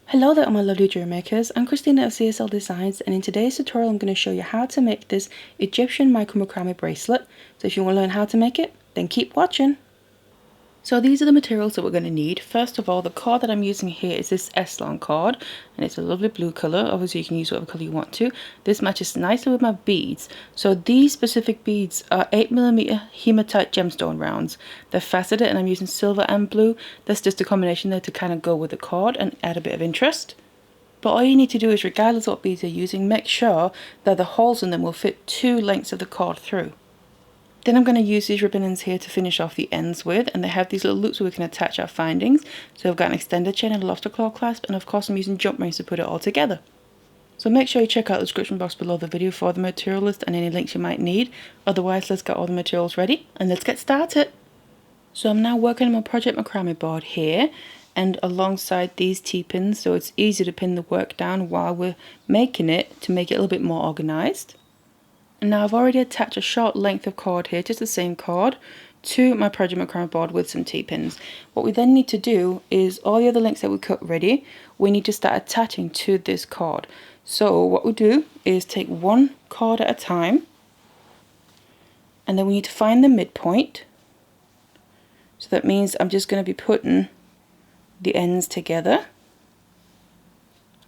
Hello there my lovely jewelry makers, I'm Christina of CSLdesigns, and in today's tutorial I'm going to show you how to make this Egyptian macrame bracelet. So if you want to learn how to make it, then keep watching. So these are the materials that we're going to need. First of all, the card that I'm using here is this s-lon card, and it's a lovely blue colour. Obviously you can use whatever colour you want to. This matches nicely with my beads. So these specific beads are 8mm hematite gemstone rounds. They're faceted and I'm using silver and blue. That's just a combination there to kind of go with the card and add a bit of interest. But all you need to do is, regardless of what beads you're using, make sure that the holes in them will fit 2 lengths of the card through. Then I'm going to use these ribbon ends here to finish off the ends with, and they have these little loops where we can attach our findings. So I've got an extended chain and a lobster claw clasp, and of course I'm using jump rings to put it all together. So make sure you check out the description box below the video for the material list and any links you might need. Otherwise, let's get all the materials ready and let's get started. So I'm now working on my project macrame board here and alongside these T-pins, so it's easy to pin the work down while we're making it to make it a little bit more organized. And now I've already attached a short length of cord here, just the same cord, to my project macrame board with some T-pins. What we then need to do is all the other links that we cut ready, we need to start attaching to this cord. So what we do is take one cord at a time, and then we need to find the midpoint. So that means I'm just going to be putting the ends together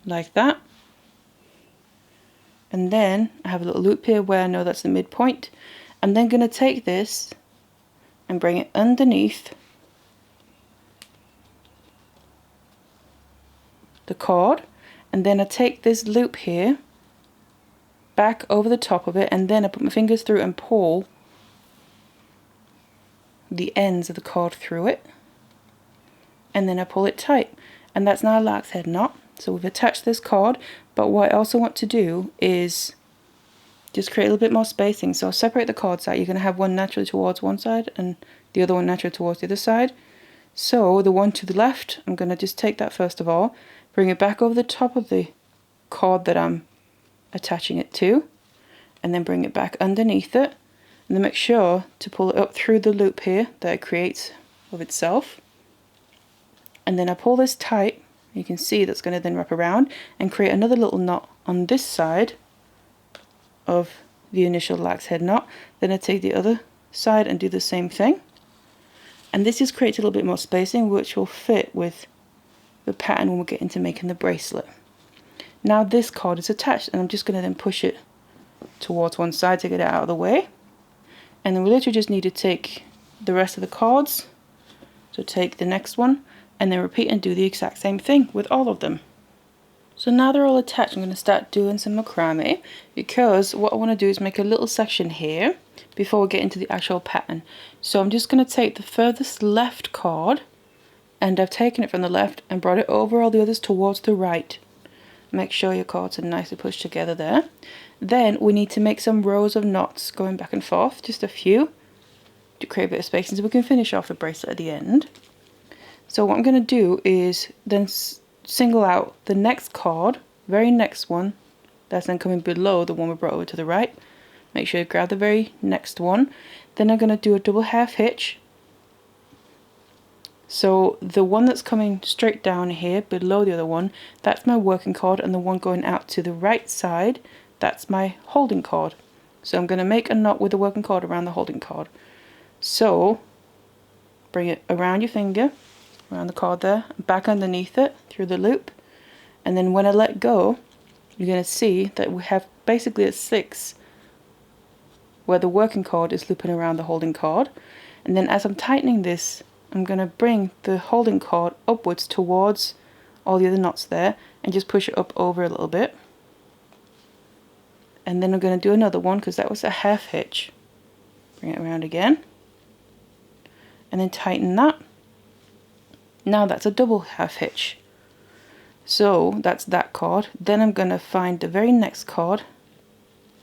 like that. And then I have a little loop here where I know that's the midpoint. I'm then going to take this and bring it underneath the cord, and then I take this loop here back over the top of it, and then I put my fingers through and pull the ends of the cord through it, and then I pull it tight, and that's now a lark's head knot. So we've attached this cord, but what I also want to do is just create a little bit more spacing. So I'll separate the cords out. You're going to have one naturally towards one side and the other one naturally towards the other side. So the one to the left, I'm going to just take that first of all, bring it back over the top of the cord that I'm attaching it to, and then bring it back underneath it, and then make sure to pull it up through the loop here that it creates of itself. And then I pull this tight. You can see that's going to then wrap around and create another little knot on this side of the initial lark's head knot. Then I take the other side and do the same thing. And this just creates a little bit more spacing, which will fit with the pattern when we get into making the bracelet. Now this cord is attached, and I'm just going to then push it towards one side to get it out of the way. And then we literally just need to take the rest of the cords. So take the next one, and then repeat and do the exact same thing with all of them. So now they're all attached, I'm going to start doing some macrame, because what I want to do is make a little section here before we get into the actual pattern. So I'm just going to take the furthest left cord, and I've taken it from the left and brought it over all the others towards the right. Make sure your cords are nicely pushed together there. Then we need to make some rows of knots going back and forth, just a few, to create a bit of spacing so we can finish off the bracelet at the end. So what I'm going to do is then single out the next cord, very next one, that's then coming below the one we brought over to the right. Make sure you grab the very next one. Then I'm going to do a double half hitch. So the one that's coming straight down here below the other one, that's my working cord, and the one going out to the right side, that's my holding cord. So I'm going to make a knot with the working cord around the holding cord. So bring it around your finger, around the cord there, back underneath it through the loop, and then when I let go, you're going to see that we have basically a 6 where the working cord is looping around the holding cord. And then as I'm tightening this, I'm going to bring the holding cord upwards towards all the other knots there and just push it up over a little bit. And then I'm going to do another one because that was a half hitch. Bring it around again and then tighten that. Now that's a double half hitch. So that's that cord. Then I'm going to find the very next cord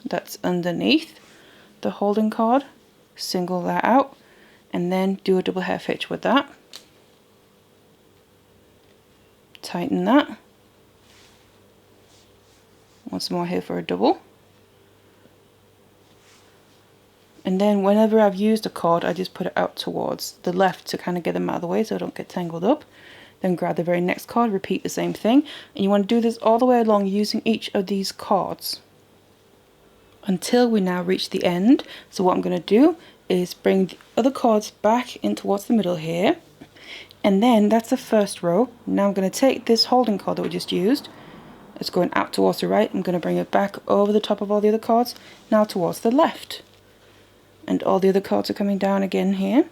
that's underneath the holding cord, single that out, and then do a double half hitch with that. Tighten that. Once more here for a double. And then whenever I've used a cord, I just put it out towards the left to kind of get them out of the way so I don't get tangled up. then grab the very next card, repeat the same thing, and you want to do this all the way along using each of these cards until we now reach the end. So what I'm going to do is bring the other cards back in towards the middle here, and then that's the first row. Now I'm going to take this holding card that we just used, it's going out towards the right, I'm going to bring it back over the top of all the other cards, now towards the left, and all the other cards are coming down again here.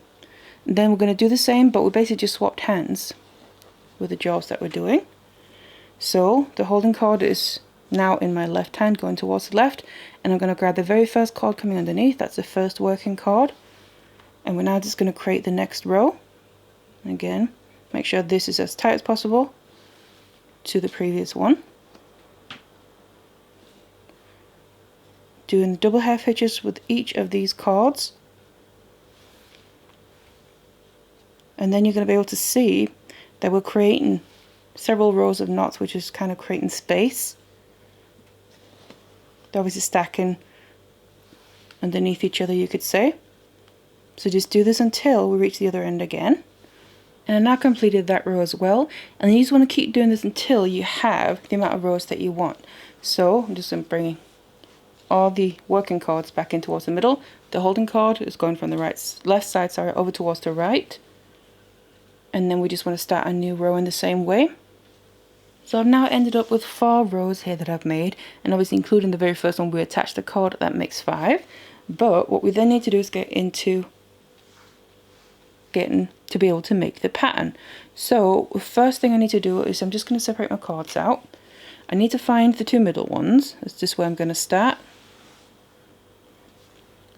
And then we're going to do the same, but we basically just swapped hands with the jobs that we're doing. So the holding card is now in my left hand going towards the left, and I'm going to grab the very first card coming underneath, that's the first working card, and we're now just going to create the next row. Again, make sure this is as tight as possible to the previous one. Doing double half hitches with each of these cards, and then you're going to be able to see that we're creating several rows of knots, which is kind of creating space. They're obviously stacking underneath each other, you could say. So just do this until we reach the other end again. And I now completed that row as well, and you just want to keep doing this until you have the amount of rows that you want. So I'm just going to bring all the working cards back in towards the middle. The holding card is going from the left side over towards the right, and then we just want to start a new row in the same way. So I've now ended up with 4 rows here that I've made, and obviously including the very first one we attached the card, that makes 5. But what we then need to do is get into getting to be able to make the pattern. So the first thing I need to do is I'm just going to separate my cards out. I need to find the 2 middle ones. That's just where I'm going to start.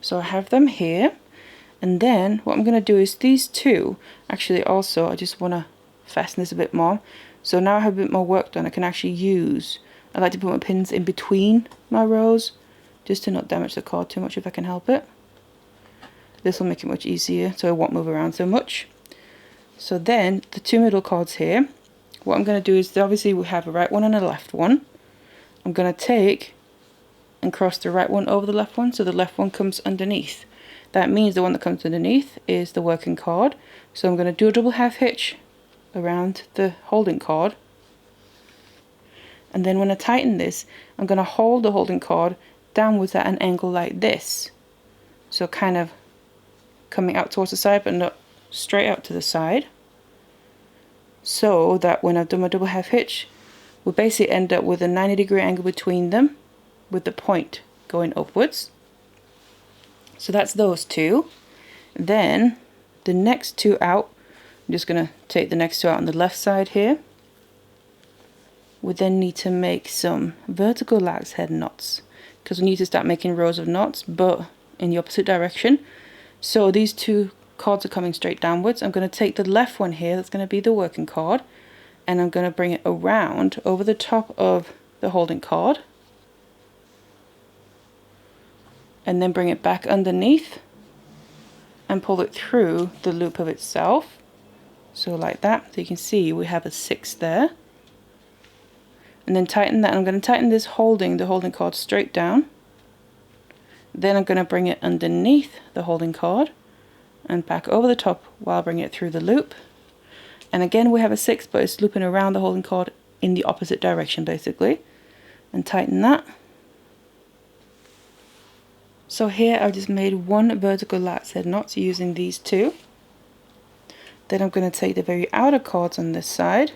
So I have them here, and then what I'm going to do is these 2, actually also I just want to fasten this a bit more. So now I have a bit more work done, I can actually use, I like to put my pins in between my rows just to not damage the card too much if I can help it. This will make it much easier so it won't move around so much. So then the 2 middle cards here, what I'm going to do is obviously we have a right one and a left one. I'm going to take and cross the right one over the left one, so the left one comes underneath. That means the one that comes underneath is the working card. So I'm going to do a double half hitch around the holding card, and then when I tighten this, I'm going to hold the holding card downwards at an angle like this, so kind of coming out towards the side but not straight out to the side, so that when I've done my double half hitch we'll basically end up with a 90-degree angle between them with the point going upwards. So that's those 2. Then the next 2 out, I'm just going to take the next 2 out on the left side here. We then need to make some vertical lark's head knots, because we need to start making rows of knots but in the opposite direction. So these 2 cards are coming straight downwards. I'm going to take the left one here, that's going to be the working card, and I'm going to bring it around over the top of the holding card, and then bring it back underneath and pull it through the loop of itself, so like that. So you can see we have a 6 there, and then tighten that. I'm going to tighten this the holding card straight down, then I'm going to bring it underneath the holding card and back over the top while bringing it through the loop, and again we have a 6 but it's looping around the holding card in the opposite direction basically, and tighten that. So here I've just made 1 vertical lark's head knot using these 2. Then I'm going to take the very outer cards on this side,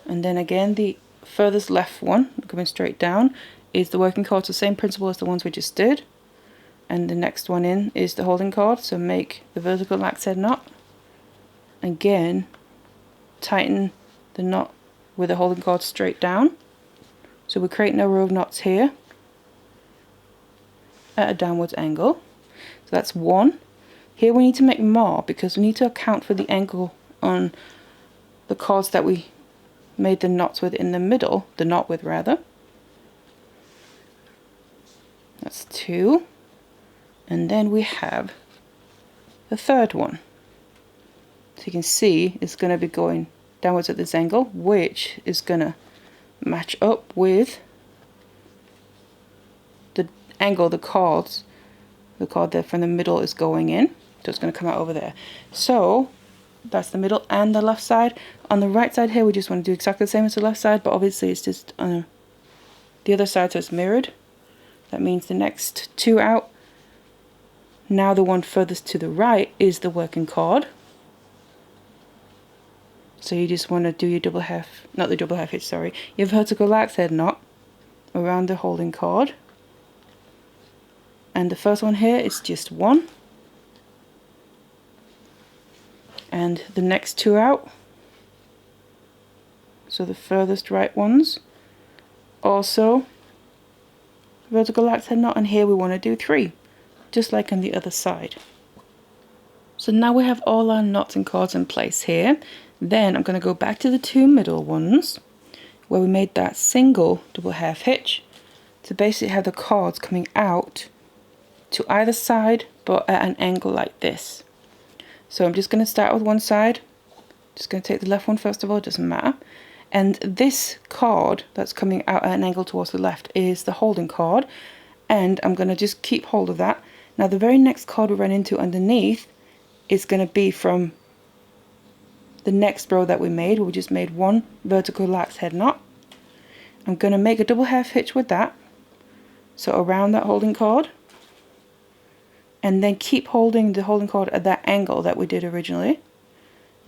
and then again the furthest left one coming straight down is the working card, so same principle as the ones we just did, and the next one in is the holding card, so make the vertical lark's head knot. Again tighten the knot with the holding card straight down, so we're creating a row of knots here at a downwards angle. So that's 1. Here we need to make more because we need to account for the angle on the cards that we made the knots with in the middle, the knot with rather. That's 2. And then we have the third one. So you can see it's going to be going downwards at this angle, which is going to match up with the angle the card there from the middle is going in, so it's going to come out over there. So That's the middle and the left side. On the right side here, we just want to do exactly the same as the left side, but obviously it's just on the other side, so it's mirrored. That means the next two out. Now the one furthest to the right is the working cord. So you just want to do your double half, not the double half hitch, sorry, your vertical lark's head knot around the holding cord. And the first one here is just one. And the next two out, so the furthest right ones, also vertical lark's head knot, and here we want to do three, just like on the other side. So now we have all our knots and cords in place here. Then I'm going to go back to the two middle ones where we made that single double half hitch to basically have the cords coming out to either side but at an angle like this. So I'm just going to start with one side, just going to take the left one first of all, it doesn't matter. And this cord that's coming out at an angle towards the left is the holding cord, and I'm going to just keep hold of that. Now the very next cord we run into underneath is going to be from the next row that we made. We just made one vertical lark's head knot. I'm going to make a double half hitch with that, so around that holding cord, and then keep holding the holding cord at that angle that we did originally.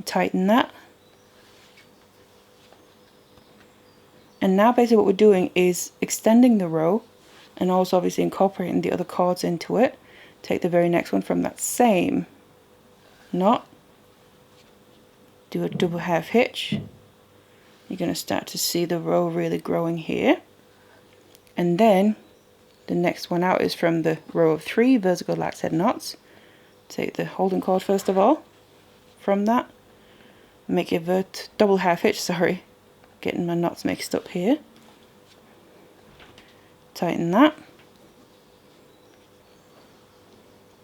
Tighten that. And now basically what we're doing is extending the row and also obviously incorporating the other cords into it. Take the very next one from that same knot, do a double half hitch. You're going to start to see the row really growing here. And then the next one out is from the row of three vertical lark's head knots. Take the holding cord first of all from that, make a double half hitch, sorry, getting my knots mixed up here. Tighten that.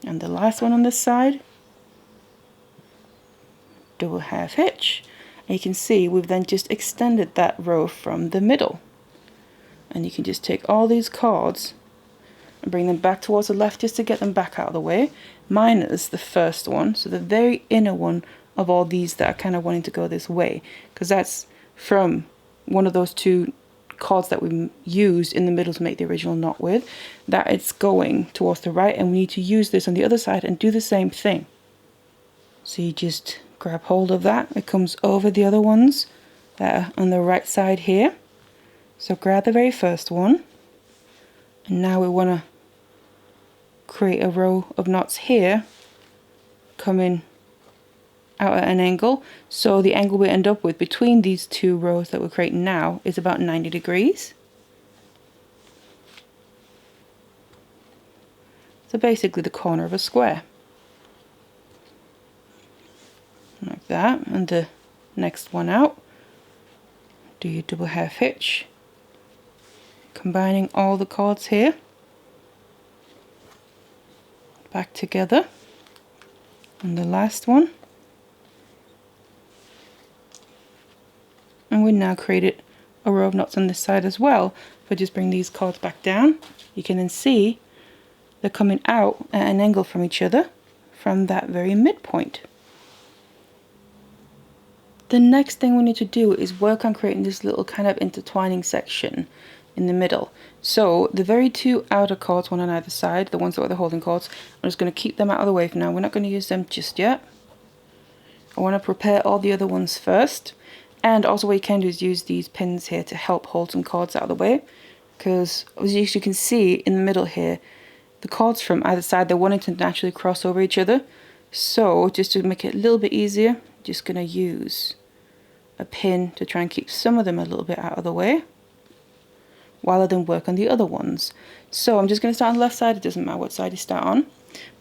And the last one on this side, double half hitch. And you can see we've then just extended that row from the middle. And you can just take all these cords and bring them back towards the left just to get them back out of the way, minus the first one, so the very inner one of all these that are kind of wanting to go this way, because that's from one of those two cords that we used in the middle to make the original knot with, that it's going towards the right, and we need to use this on the other side and do the same thing. So you just grab hold of that, it comes over the other ones that are on the right side here. So grab the very first one, and now we want to create a row of knots here coming out at an angle, so the angle we end up with between these two rows that we're creating now is about 90 degrees. So basically the corner of a square. Like that, and the next one out, do your double half hitch, combining all the cords here back together, and the last one. And we now created a row of knots on this side as well. If I just bring these cords back down, you can then see they're coming out at an angle from each other from that very midpoint. The next thing we need to do is work on creating this little kind of intertwining section in the middle. So the very two outer cords, one on either side, the ones that are the holding cords, I'm just going to keep them out of the way for now. We're not going to use them just yet. I want to prepare all the other ones first. And also what you can do is use these pins here to help hold some cords out of the way, because as you can see in the middle here, the cords from either side, they're wanting to naturally cross over each other. So just to make it a little bit easier, I'm just going to use a pin to try and keep some of them a little bit out of the way while I then work on the other ones. So I'm just going to start on the left side, it doesn't matter what side you start on,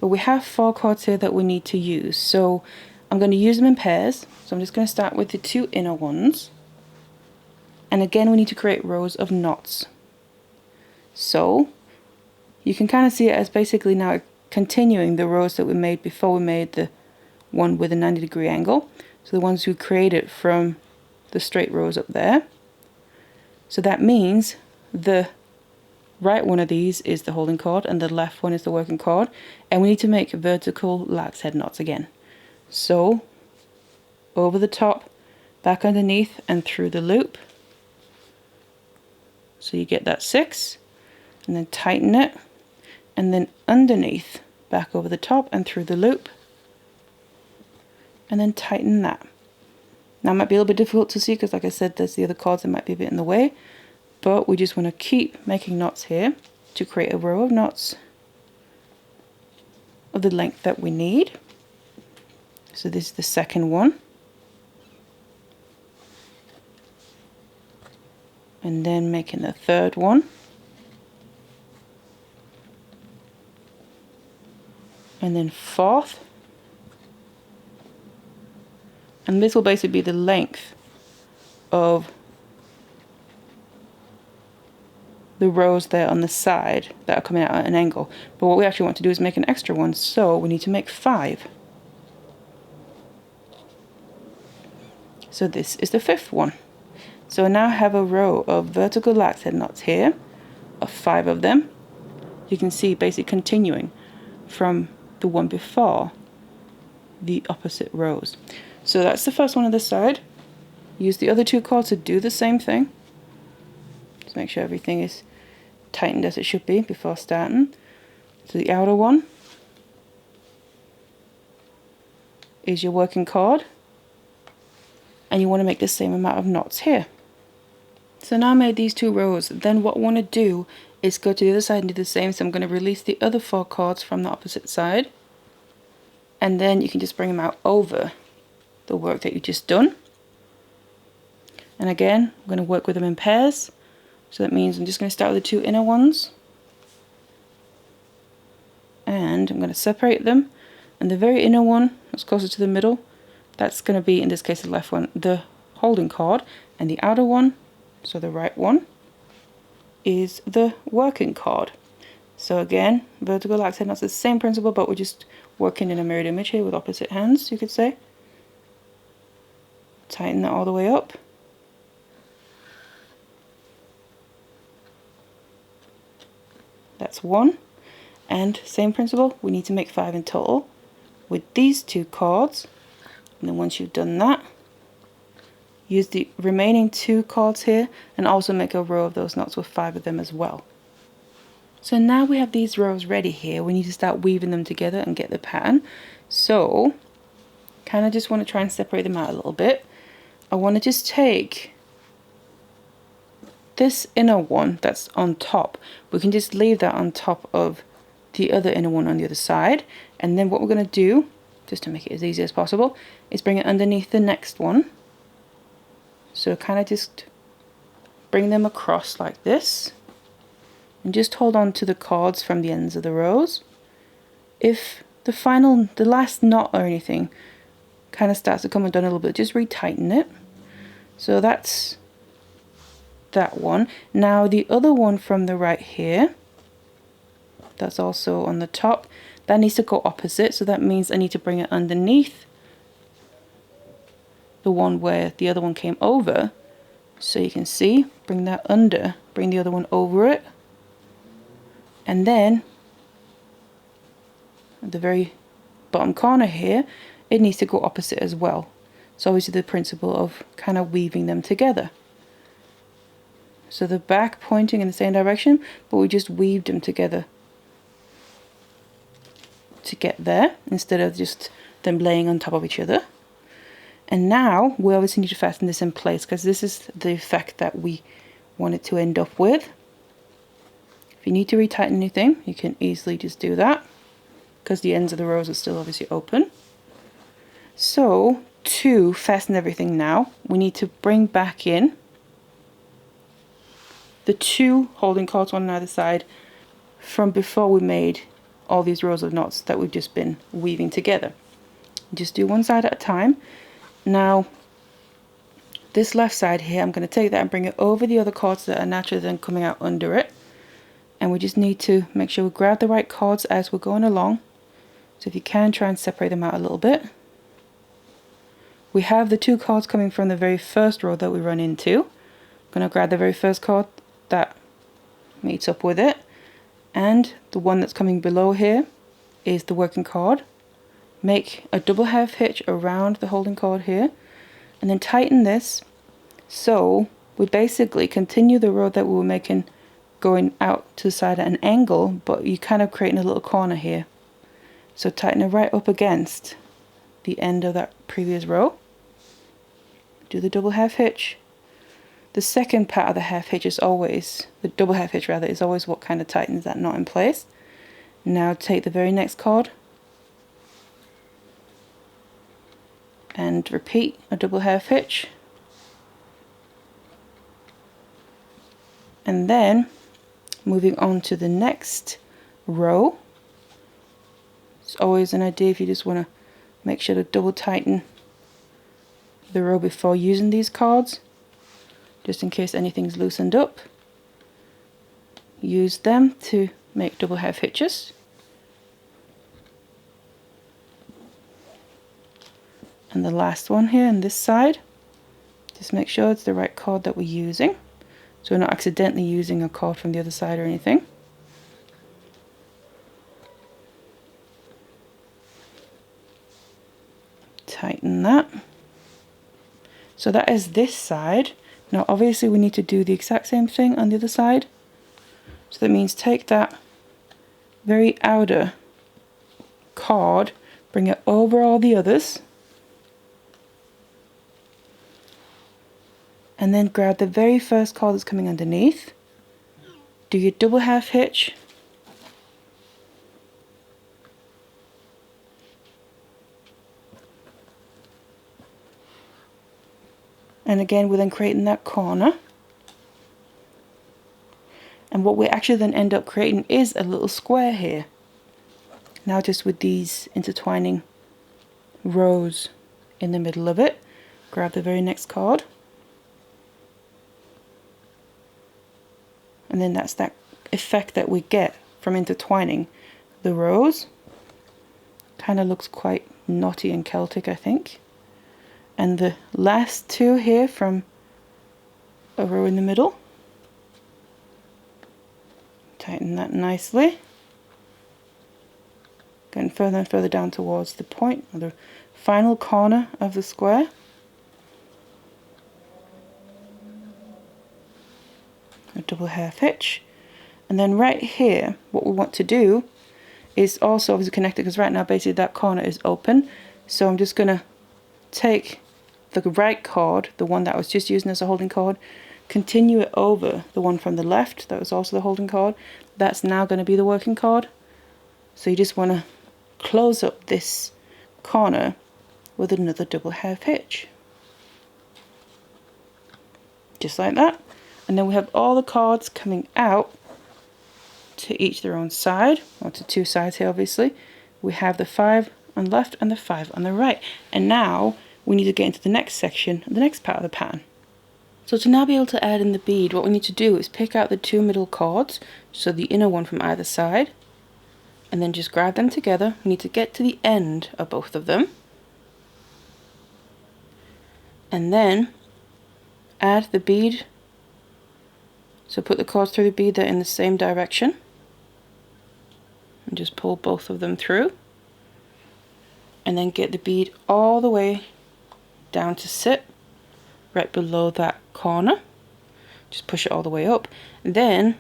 but we have 4 cords here that we need to use. So I'm going to use them in pairs, so I'm just going to start with the 2 inner ones. And again we need to create rows of knots. So you can kind of see it as basically now continuing the rows that we made before we made the one with a 90-degree angle. So the ones we created from the straight rows up there. So that means the right one of these is the holding cord and the left one is the working cord. And we need to make vertical lark's head knots again. So over the top, back underneath and through the loop. So you get that 6, and then tighten it, and then underneath, back over the top and through the loop, and then tighten that. Now it might be a little bit difficult to see because, like I said, there's the other cords that might be a bit in the way, but we just want to keep making knots here to create a row of knots of the length that we need. So this is the second one. And then making the third one. And then fourth. And this will basically be the length of the rows there on the side that are coming out at an angle. But what we actually want to do is make an extra one, so we need to make 5. So this is the 5th one. So I now have a row of vertical lark's head knots here, of 5 of them. You can see basically continuing from the one before the opposite rows. So that's the first one on this side. Use the other 2 cords to do the same thing. Just make sure everything is tightened as it should be before starting. So the outer one is your working cord, and you want to make the same amount of knots here. So now I made these 2 rows. Then what I want to do is go to the other side and do the same. So I'm going to release the other 4 cords from the opposite side, and then you can just bring them out over the work that you just done. And again, I'm going to work with them in pairs. So that means I'm just going to start with the 2 inner ones, and I'm going to separate them, and the very inner one that's closer to the middle, that's going to be, in this case the left one, the holding cord, and the outer one, so the right one, is the working cord. So again, vertical lark's head knots, the same principle, but we're just working in a mirrored image here with opposite hands, you could say. Tighten that all the way up. That's 1, and same principle, we need to make 5 in total with these 2 cords. And then once you've done that, use the remaining 2 cords here and also make a row of those knots with 5 of them as well. So now we have these rows ready here, we need to start weaving them together and get the pattern. So kind of just want to try and separate them out a little bit. I want to just take this inner one that's on top, we can just leave that on top of the other inner one on the other side, and then what we're going to do, just to make it as easy as possible, is bring it underneath the next one. So kind of just bring them across like this, and just hold on to the cords from the ends of the rows. If the last knot or anything kind of starts to come undone a little bit, just retighten it. So that's that one. Now the other one from the right here, that's also on the top, that needs to go opposite, so that means I need to bring it underneath the one where the other one came over. So you can see, bring that under, bring the other one over it, and then at the very bottom corner here, it needs to go opposite as well. So obviously the principle of kind of weaving them together. So the back pointing in the same direction, but we just weaved them together to get there, instead of just them laying on top of each other. And now we obviously need to fasten this in place, because this is the effect that we want it to end up with. If you need to retighten anything, you can easily just do that, because the ends of the rows are still obviously open. So to fasten everything now, we need to bring back in the 2 holding cords on either side from before we made all these rows of knots that we've just been weaving together. Just do one side at a time. Now this left side here, I'm going to take that and bring it over the other cords that are naturally then coming out under it, and we just need to make sure we grab the right cords as we're going along. So if you can, try and separate them out a little bit. We have the 2 cords coming from the very first row that we run into. I'm going to grab the very first cord that meets up with it, and the one that's coming below here is the working cord. make a double half hitch around the holding cord here, and then tighten this, so we basically continue the row that we were making going out to the side at an angle, but you're kind of creating a little corner here. So tighten it right up against the end of that previous row. Do the double half hitch. The second part of the half hitch is always, the double half hitch rather, is always what kind of tightens that knot in place. Now take the very next cord and repeat a double half hitch. And then moving on to the next row. It's always an idea if you just want to make sure to double tighten the row before using these cords, just in case anything's loosened up. Use them to make double half hitches. And the last one here on this side, just make sure it's the right cord that we're using, so we're not accidentally using a cord from the other side or anything. Tighten that. So that is this side. Now obviously we need to do the exact same thing on the other side. So that means take that very outer cord, bring it over all the others, and then grab the very first cord that's coming underneath. Do your double half hitch. And again, we're then creating that corner. And what we actually then end up creating is a little square here. Now just with these intertwining rows in the middle of it, grab the very next cord. And then that's that effect that we get from intertwining the rows. Kind of looks quite knotty and Celtic, I think. And the last two here from a row in the middle. Tighten that nicely. Getting further and further down towards the point, or the final corner of the square. A double half hitch. And then right here, what we want to do is also obviously connect it, because right now basically that corner is open. So I'm just going to take the right cord, the one that I was just using as a holding cord, continue it over the one from the left that was also the holding cord. That's now going to be the working cord. So you just want to close up this corner with another double half hitch. Just like that. And then we have all the cords coming out to each their own side, or to two sides here obviously. We have the 5 on the left and the 5 on the right. And now we need to get into the next section, the next part of the pattern. So to now be able to add in the bead, what we need to do is pick out the two middle cords, so the inner one from either side, and then just grab them together. We need to get to the end of both of them, and then add the bead. So put the cords through the bead, they're in the same direction, and just pull both of them through, and then get the bead all the way down to sit right below that corner. Just push it all the way up. And then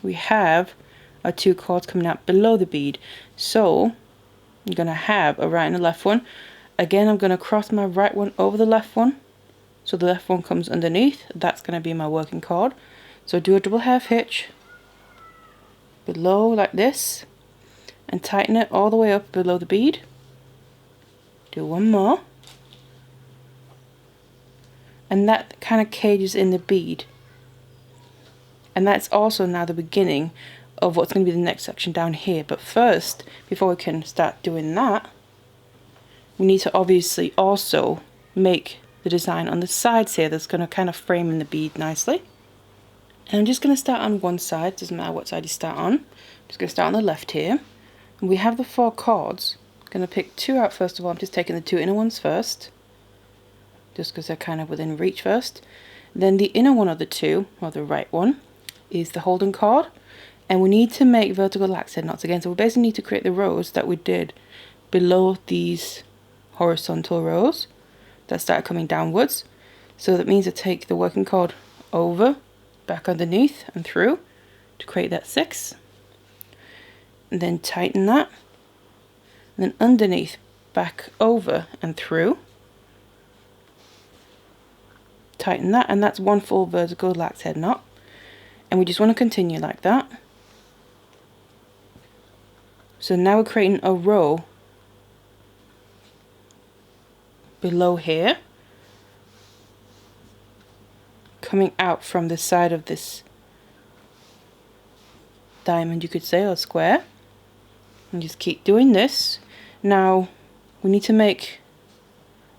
we have our two cords coming out below the bead. So I'm going to have a right and a left one. Again, I'm going to cross my right one over the left one, so the left one comes underneath. That's going to be my working cord. So do a double half hitch below like this, and tighten it all the way up below the bead. Do one more, and that kind of cages in the bead. And that's also now the beginning of what's going to be the next section down here. But first, before we can start doing that, we need to obviously also make the design on the sides here that's going to kind of frame in the bead nicely. And I'm just going to start on one side, doesn't matter what side you start on. I'm just going to start on the left here. And we have the 4 cords. I'm going to pick 2 out first of all. I'm just taking the 2 inner ones first, just because they're kind of within reach first. Then the inner one of the 2, or the right one, is the holding cord. And we need to make vertical lax head knots again. So we basically need to create the rows that we did below these horizontal rows that start coming downwards. So that means I take the working cord over, back underneath and through to create that 6. And then tighten that. And then underneath, back over and through. Tighten that, and that's one full vertical lax head knot. And we just want to continue like that. So now we're creating a row below here, coming out from the side of this diamond, you could say, or square. And just keep doing this. Now we need to make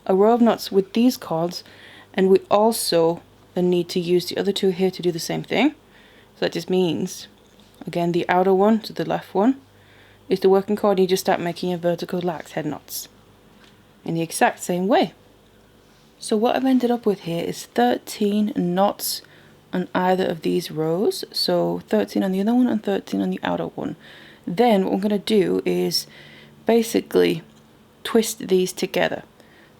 a row of knots with these cords, and we also then need to use the other two here to do the same thing. So that just means, again, the outer one, so the left one, is the working cord. You just start making your vertical lax head knots in the exact same way. So what I've ended up with here is 13 knots on either of these rows. So 13 on the other one and 13 on the outer one. Then what I'm going to do is basically twist these together.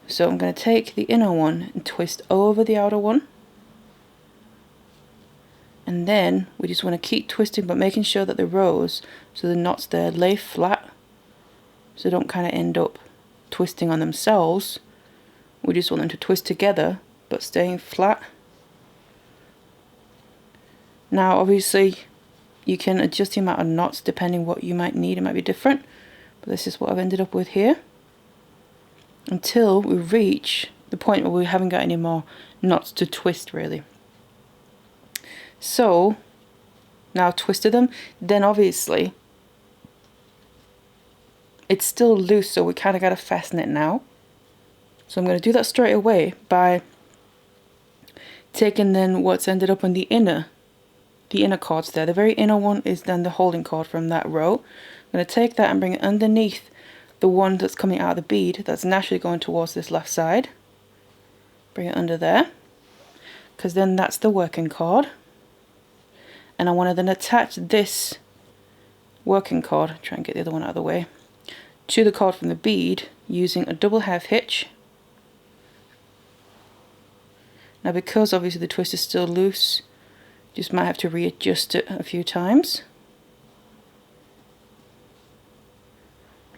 So I'm going to take the inner one and twist over the outer one. And then we just want to keep twisting, but making sure that the rows, so the knots there, lay flat, so don't kind of end up twisting on themselves. We just want them to twist together, but staying flat. Now obviously you can adjust the amount of knots depending what you might need. It might be different, but this is what I've ended up with here. Until we reach the point where we haven't got any more knots to twist really. So now I've twisted them, then obviously it's still loose, so we kind of got to fasten it now. So I'm going to do that straight away by taking then what's ended up on the inner cords there. The very inner one is then the holding cord from that row. I'm going to take that and bring it underneath the one that's coming out of the bead that's naturally going towards this left side. Bring it under there, because then that's the working cord. And I want to then attach this working cord, try and get the other one out of the way, to the cord from the bead using a double half hitch. Now because obviously the twist is still loose, just might have to readjust it a few times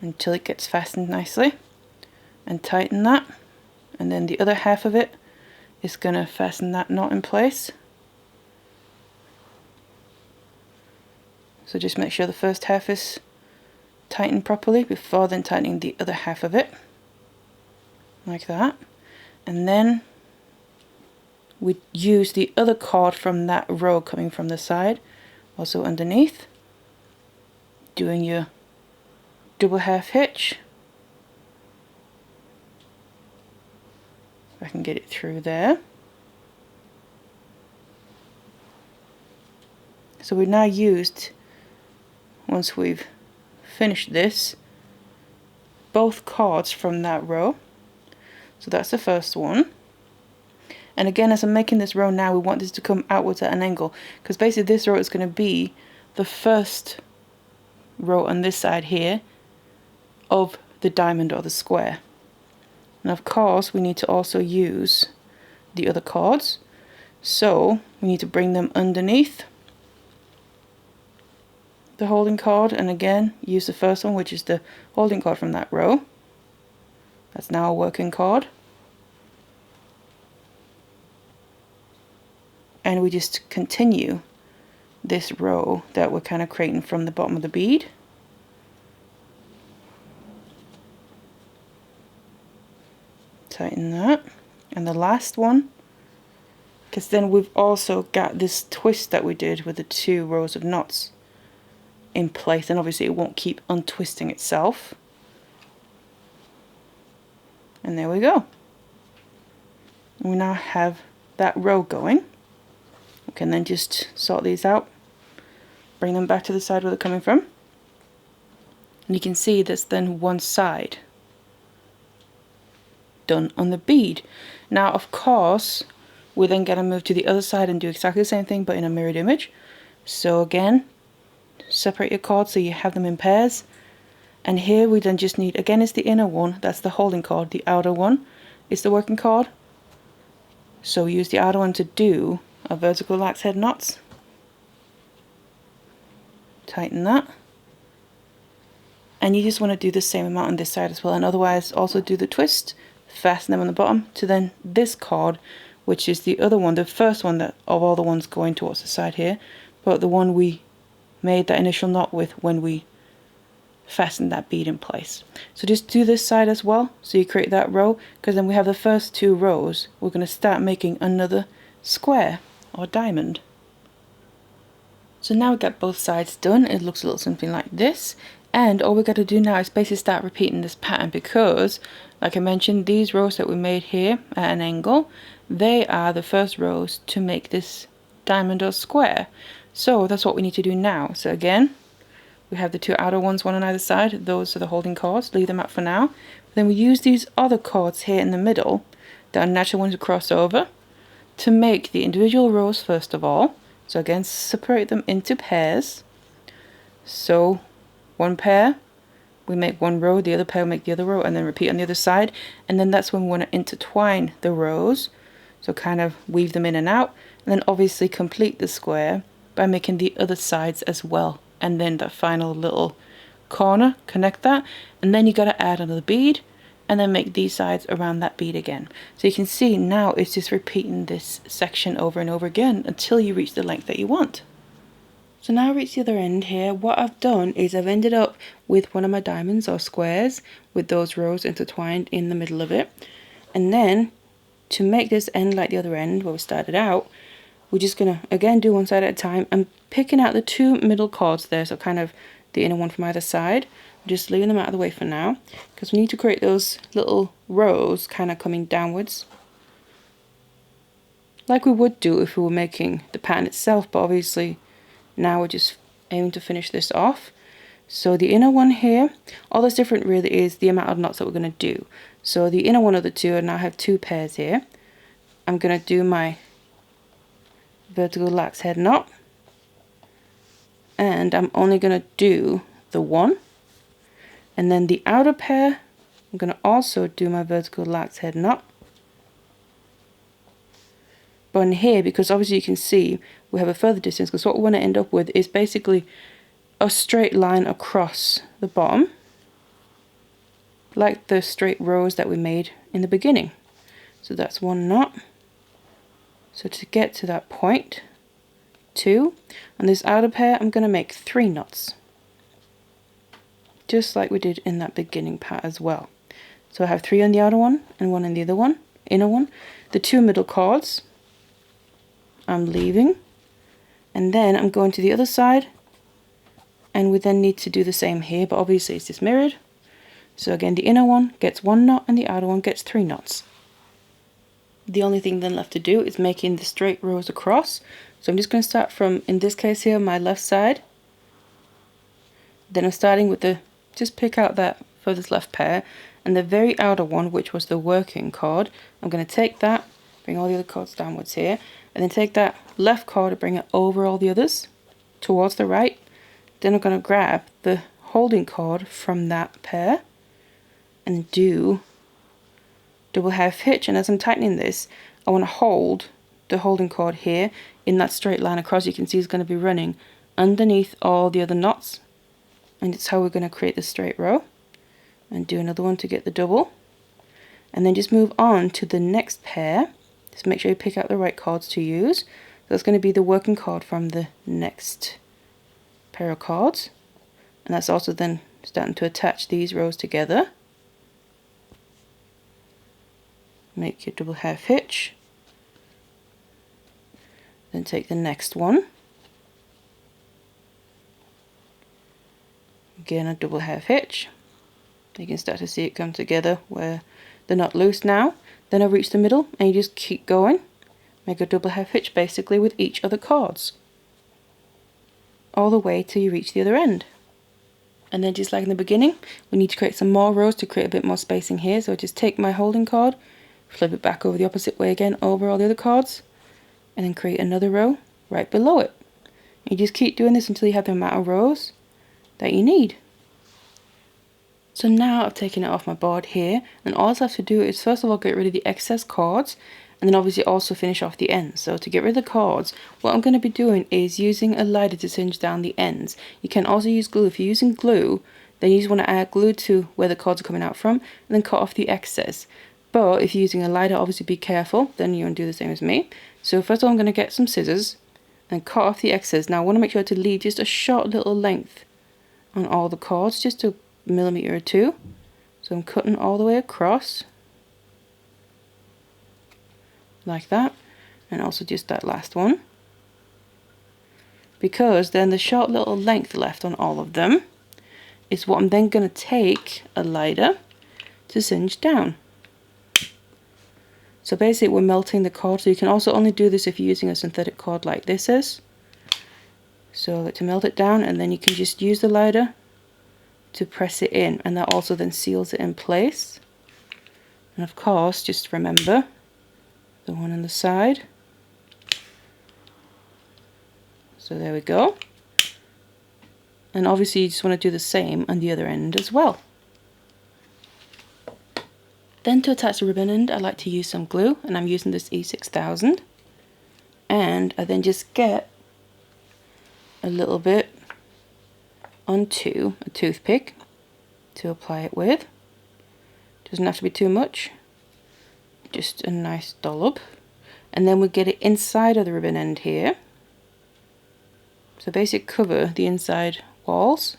until it gets fastened nicely, and tighten that. And then the other half of it is going to fasten that knot in place. So just make sure the first half is tightened properly before then tightening the other half of it, like that. And then we use the other cord from that row coming from the side, also underneath, doing your double half hitch. If I can get it through there. So we've now used, once we've finished this, both cords from that row. So that's the first one. And again, as I'm making this row now, we want this to come outwards at an angle, because basically this row is going to be the first row on this side here of the diamond or the square. And of course we need to also use the other cords, so we need to bring them underneath the holding cord, and again use the first one, which is the holding cord from that row. That's now a working cord. And we just continue this row that we're kind of creating from the bottom of the bead. Tighten that. And the last one, because then we've also got this twist that we did with the 2 rows of knots in place, and obviously it won't keep untwisting itself. And there we go. We now have that row going. We can then just sort these out, bring them back to the side where they're coming from, and you can see that's then one side done on the bead. Now of course we're then going to move to the other side and do exactly the same thing but in a mirrored image. So again, separate your cords so you have them in pairs. And here we then just need, again, it's the inner one, that's the holding cord. The outer one is the working cord. So we use the outer one to do our vertical lax head knots. Tighten that. And you just want to do the same amount on this side as well, and otherwise also do the twist, fasten them on the bottom to then this cord, which is the other one, the first one that of all the ones going towards the side here, but the one we made that initial knot with when we fastened that bead in place. So just do this side as well, so you create that row, because then we have the first 2 rows. We're going to start making another square or diamond. So now we've got both sides done. It looks a little something like this. And all we got to do now is basically start repeating this pattern, because, like I mentioned, these rows that we made here at an angle, they are the first rows to make this diamond or square. So that's what we need to do now. So again, we have the 2 outer ones, one on either side. Those are the holding cords. Leave them out for now. Then we use these other cords here in the middle, that are natural ones to cross over, to make the individual rows first of all. So again, separate them into pairs. So one pair, we make one row, the other pair will make the other row, and then repeat on the other side. And then that's when we want to intertwine the rows. So kind of weave them in and out, and then obviously complete the square by making the other sides as well. And then that final little corner, connect that, and then you got to add another bead, and then make these sides around that bead again. So you can see now it's just repeating this section over and over again until you reach the length that you want. So now I reach the other end here. What I've done is I've ended up with one of my diamonds or squares with those rows intertwined in the middle of it. And then to make this end like the other end where we started out, we're just going to again do one side at a time. I'm picking out the 2 middle cords there, so kind of the inner one from either side. I'm just leaving them out of the way for now, because we need to create those little rows kind of coming downwards, like we would do if we were making the pattern itself, but obviously now we're just aiming to finish this off. So the inner one here, all that's different really is the amount of knots that we're going to do. So the inner one of the 2, I now have 2 pairs here. I'm going to do my vertical lax head knot, and I'm only going to do the 1, and then the outer pair I'm going to also do my vertical lax head knot. But in here, because obviously you can see we have a further distance, because what we want to end up with is basically a straight line across the bottom, like the straight rows that we made in the beginning. So that's 1 knot. So to get to that point, 2, on this outer pair I'm going to make 3 knots, just like we did in that beginning part as well. So I have 3 on the outer one and 1 on the other one, inner one. The 2 middle cords I'm leaving, and then I'm going to the other side, and we then need to do the same here, but obviously it's just mirrored. So again, the inner one gets 1 knot and the outer one gets 3 knots. The only thing then left to do is making the straight rows across. So I'm just going to start from, in this case here, my left side. Then I'm starting with the, just pick out that furthest left pair, and the very outer one, which was the working cord, I'm going to take that, bring all the other cords downwards here, and then take that left cord and bring it over all the others towards the right. Then I'm going to grab the holding cord from that pair and do double half hitch. And as I'm tightening this, I want to hold the holding cord here in that straight line across. You can see it's going to be running underneath all the other knots, and it's how we're going to create the straight row. And do another one to get the double, and then just move on to the next pair. Just make sure you pick out the right cords to use. So that's going to be the working cord from the next pair of cords, and that's also then starting to attach these rows together. Make your double half hitch, then take the next one, again a double half hitch. You can start to see it come together where they're not loose now. Then I reach the middle and you just keep going, make a double half hitch basically with each of the cords all the way till you reach the other end. And then just like in the beginning, we need to create some more rows to create a bit more spacing here. So I just take my holding cord, flip it back over the opposite way again over all the other cords, and then create another row right below it. You just keep doing this until you have the amount of rows that you need. So now I've taken it off my board here, and all I have to do is first of all get rid of the excess cords, and then obviously also finish off the ends. So to get rid of the cords, what I'm going to be doing is using a lighter to singe down the ends. You can also use glue. If you're using glue, then you just want to add glue to where the cords are coming out from, and then cut off the excess. But if you're using a lighter, obviously be careful, then you want to do the same as me. So first of all I'm going to get some scissors and cut off the excess. Now I want to make sure to leave just a short little length on all the cords, just a millimeter or two. So I'm cutting all the way across like that, and also just that last one, because then the short little length left on all of them is what I'm then going to take a lighter to singe down. So basically we're melting the cord, so you can also only do this if you're using a synthetic cord like this is. So like to melt it down, and then you can just use the lighter to press it in, and that also then seals it in place. And of course just remember the one on the side. So there we go. And obviously you just want to do the same on the other end as well. Then to attach the ribbon end, I like to use some glue, and I'm using this E6000. And I then just get a little bit onto a toothpick to apply it with. Doesn't have to be too much, just a nice dollop. And then we get it inside of the ribbon end here. So basically cover the inside walls.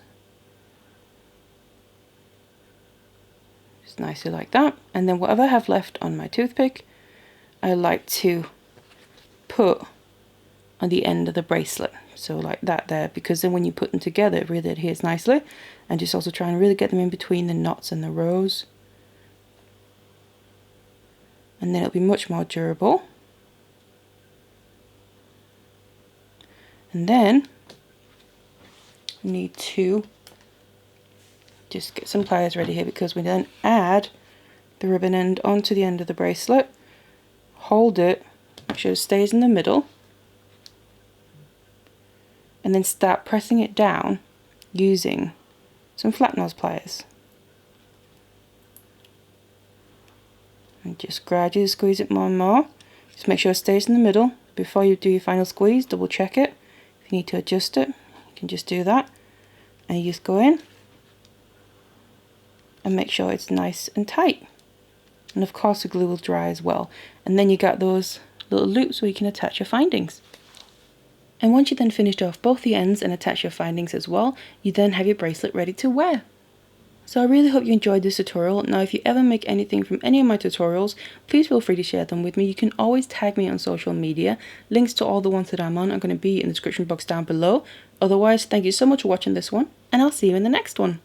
Just nicely like that. And then whatever I have left on my toothpick, I like to put on the end of the bracelet. So like that there, because then when you put them together it really adheres nicely. And just also try and really get them in between the knots and the rows. And then it'll be much more durable. And then we need to just get some pliers ready here, because we then add the ribbon end onto the end of the bracelet, hold it, make sure it stays in the middle, and then start pressing it down using some flat nose pliers. And just gradually squeeze it more and more. Just make sure it stays in the middle. Before you do your final squeeze, double check it. If you need to adjust it, you can just do that. And you just go in and make sure it's nice and tight. And of course the glue will dry as well. And then you got those little loops where you can attach your findings. And once you then finished off both the ends and attach your findings as well, you then have your bracelet ready to wear. So I really hope you enjoyed this tutorial. Now if you ever make anything from any of my tutorials, please feel free to share them with me. You can always tag me on social media. Links to all the ones that I'm on are going to be in the description box down below. Otherwise, thank you so much for watching this one, and I'll see you in the next one.